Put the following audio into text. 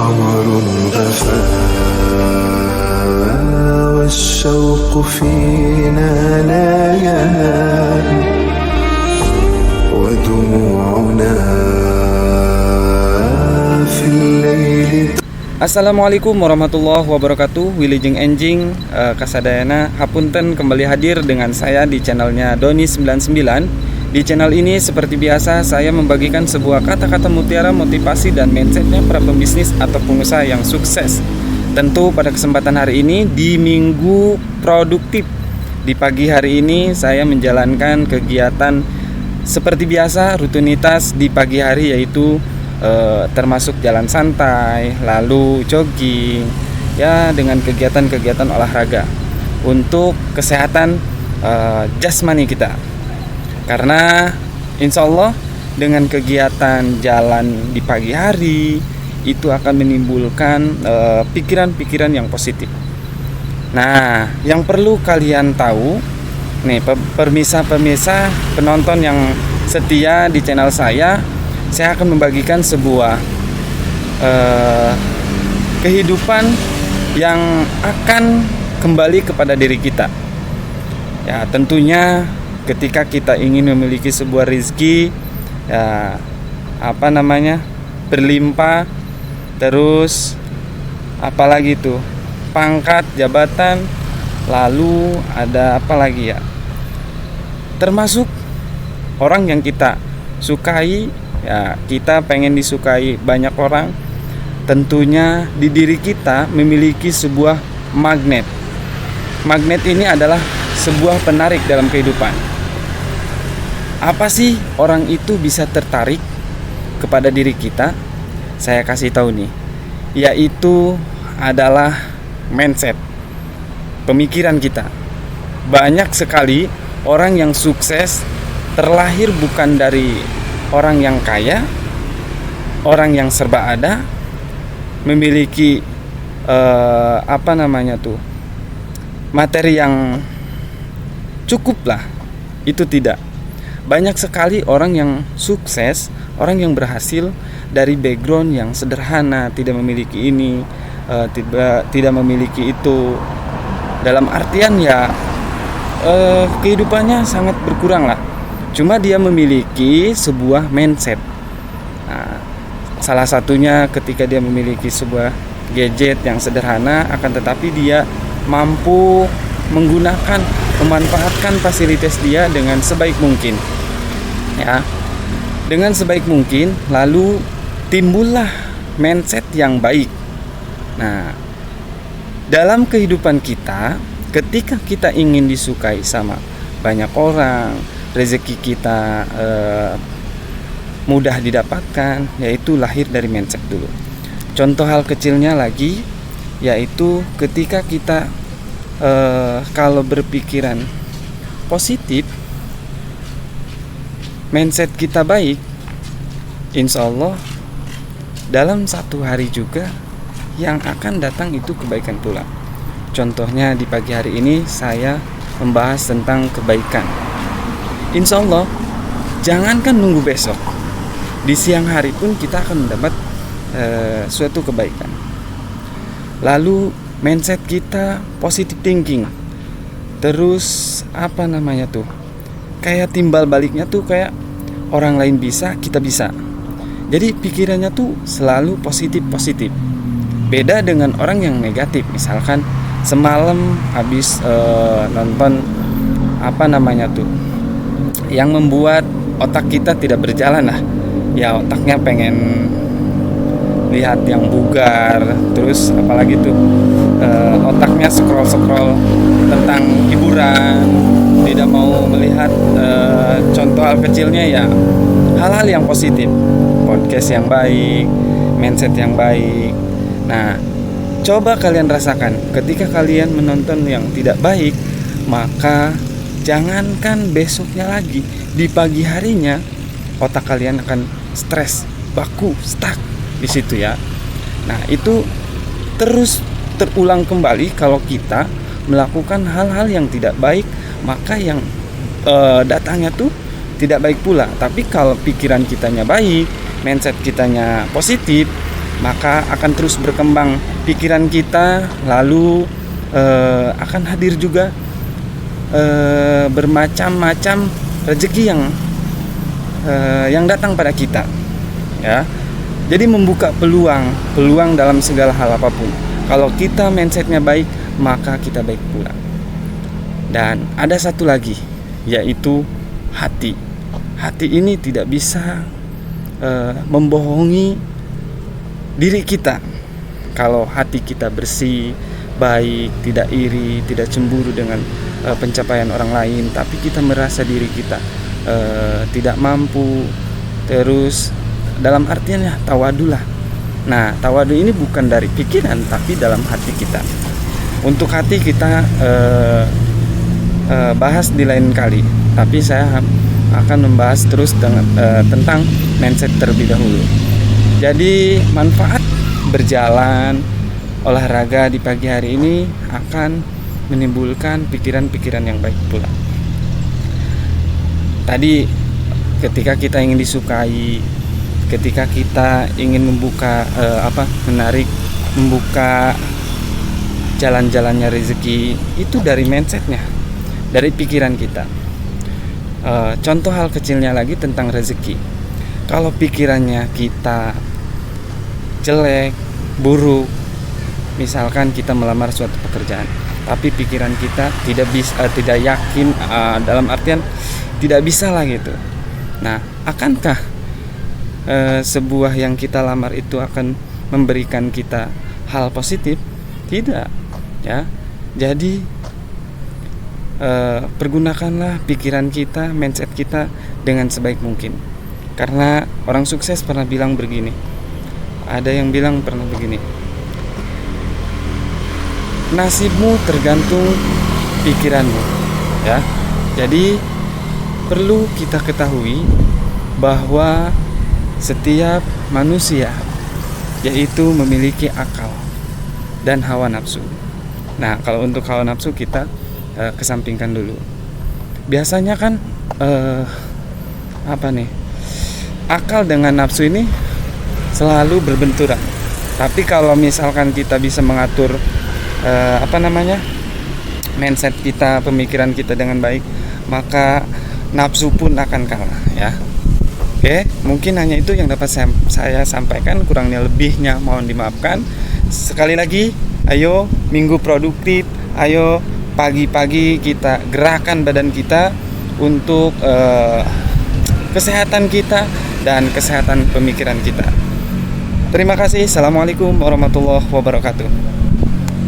قمر غفا والشوق فينا لا ينام ودموعنا في الليل. Assalamualaikum warahmatullahi wabarakatuh. Wilujeng enjing kasadayana hapunten kembali hadir dengan saya di channelnya Doni99. Di channel ini seperti biasa saya membagikan sebuah kata-kata mutiara motivasi dan mindsetnya para pembisnis atau pengusaha yang sukses. Tentu pada kesempatan hari ini di minggu produktif, di pagi hari ini saya menjalankan kegiatan seperti biasa, rutinitas di pagi hari, yaitu termasuk jalan santai, lalu jogging, ya, dengan kegiatan-kegiatan olahraga untuk kesehatan jasmani kita. Karena insya Allah dengan kegiatan jalan di pagi hari itu akan menimbulkan pikiran-pikiran yang positif. Nah, yang perlu kalian tahu nih, pemirsa penonton yang setia di channel saya akan membagikan sebuah kehidupan yang akan kembali kepada diri kita. Ya, tentunya ketika kita ingin memiliki sebuah rezeki, ya, berlimpah, terus apalagi tuh, pangkat, jabatan, lalu ada apa lagi ya, termasuk orang yang kita sukai. Ya, kita pengen disukai banyak orang. Tentunya di diri kita memiliki sebuah magnet. Magnet ini adalah sebuah penarik dalam kehidupan. Apa sih orang itu bisa tertarik kepada diri kita? Saya kasih tahu nih, yaitu adalah mindset, pemikiran kita. Banyak sekali orang yang sukses terlahir bukan dari orang yang kaya, orang yang serba ada, memiliki materi yang cukup lah. Itu tidak. Banyak sekali orang yang sukses, orang yang berhasil dari background yang sederhana, tidak memiliki ini, tidak memiliki itu. Dalam artian ya kehidupannya sangat berkurang lah. Cuma dia memiliki sebuah mindset. Nah, salah satunya ketika dia memiliki sebuah gadget yang sederhana, akan tetapi dia mampu memanfaatkan fasilitas dia dengan sebaik mungkin. Ya, dengan sebaik mungkin, lalu timbullah mindset yang baik. Nah, dalam kehidupan kita, ketika kita ingin disukai sama banyak orang, rezeki kita mudah didapatkan, yaitu lahir dari mindset dulu. Contoh hal kecilnya lagi, yaitu ketika kita kalau berpikiran positif, mindset kita baik, insya Allah dalam satu hari juga yang akan datang itu kebaikan pula. Contohnya di pagi hari ini saya membahas tentang kebaikan. Insya Allah jangankan nunggu besok, di siang hari pun kita akan mendapat suatu kebaikan. Lalu mindset kita positive thinking. Terus kayak timbal baliknya tuh, kayak orang lain bisa, kita bisa. Jadi pikirannya tuh selalu positif. Beda dengan orang yang negatif. Misalkan semalam habis nonton yang membuat otak kita tidak berjalan lah. Ya, otaknya pengen lihat yang bugar, terus apalagi tuh otaknya scroll tentang hiburan, tidak mau melihat contoh hal kecilnya, ya hal-hal yang positif, podcast yang baik, mindset yang baik. Nah, coba kalian rasakan ketika kalian menonton yang tidak baik, maka jangankan besoknya lagi, di pagi harinya otak kalian akan stres, baku, stuck di situ ya. Nah, itu terus terulang kembali kalau kita melakukan hal-hal yang tidak baik, maka yang datangnya tuh tidak baik pula. Tapi kalau pikiran kitanya baik, mindset kitanya positif, maka akan terus berkembang pikiran kita, lalu akan hadir juga bermacam-macam rezeki yang datang pada kita, ya. Jadi membuka peluang dalam segala hal apapun. Kalau kita mindsetnya baik, maka kita baik pula. Dan ada satu lagi, yaitu hati. Hati ini tidak bisa membohongi diri kita. Kalau hati kita bersih, baik, tidak iri, tidak cemburu dengan pencapaian orang lain, tapi kita merasa diri kita tidak mampu, terus dalam artiannya tawadu lah. Nah, tawadu ini bukan dari pikiran, tapi dalam hati kita. Untuk hati kita bahas di lain kali, tapi saya akan membahas terus tentang mindset terlebih dahulu. Jadi manfaat berjalan olahraga di pagi hari ini akan menimbulkan pikiran-pikiran yang baik pula. Tadi ketika kita ingin disukai, ketika kita ingin membuka membuka jalan-jalannya rezeki, itu dari mindsetnya, dari pikiran kita. Contoh hal kecilnya lagi tentang rezeki. Kalau pikirannya kita jelek, buruk, misalkan kita melamar suatu pekerjaan, tapi pikiran kita tidak yakin, dalam artian tidak bisa lah gitu. Nah, akankah sebuah yang kita lamar itu akan memberikan kita hal positif? Tidak, ya. Jadi pergunakanlah pikiran kita, mindset kita dengan sebaik mungkin. Karena orang sukses pernah bilang begini. Ada yang bilang pernah begini. Nasibmu tergantung pikiranmu, ya. Jadi perlu kita ketahui bahwa setiap manusia yaitu memiliki akal dan hawa nafsu. Nah, kalau untuk hawa nafsu kita kesampingkan dulu. Biasanya kan akal dengan nafsu ini selalu berbenturan. Tapi kalau misalkan kita bisa mengatur mindset kita, pemikiran kita dengan baik, maka nafsu pun akan kalah, ya. Oke, mungkin hanya itu yang dapat saya sampaikan, kurangnya lebihnya mohon dimaafkan. Sekali lagi, ayo minggu produktif, ayo pagi-pagi kita gerakan badan kita untuk kesehatan kita dan kesehatan pemikiran kita. Terima kasih. Assalamualaikum warahmatullahi wabarakatuh.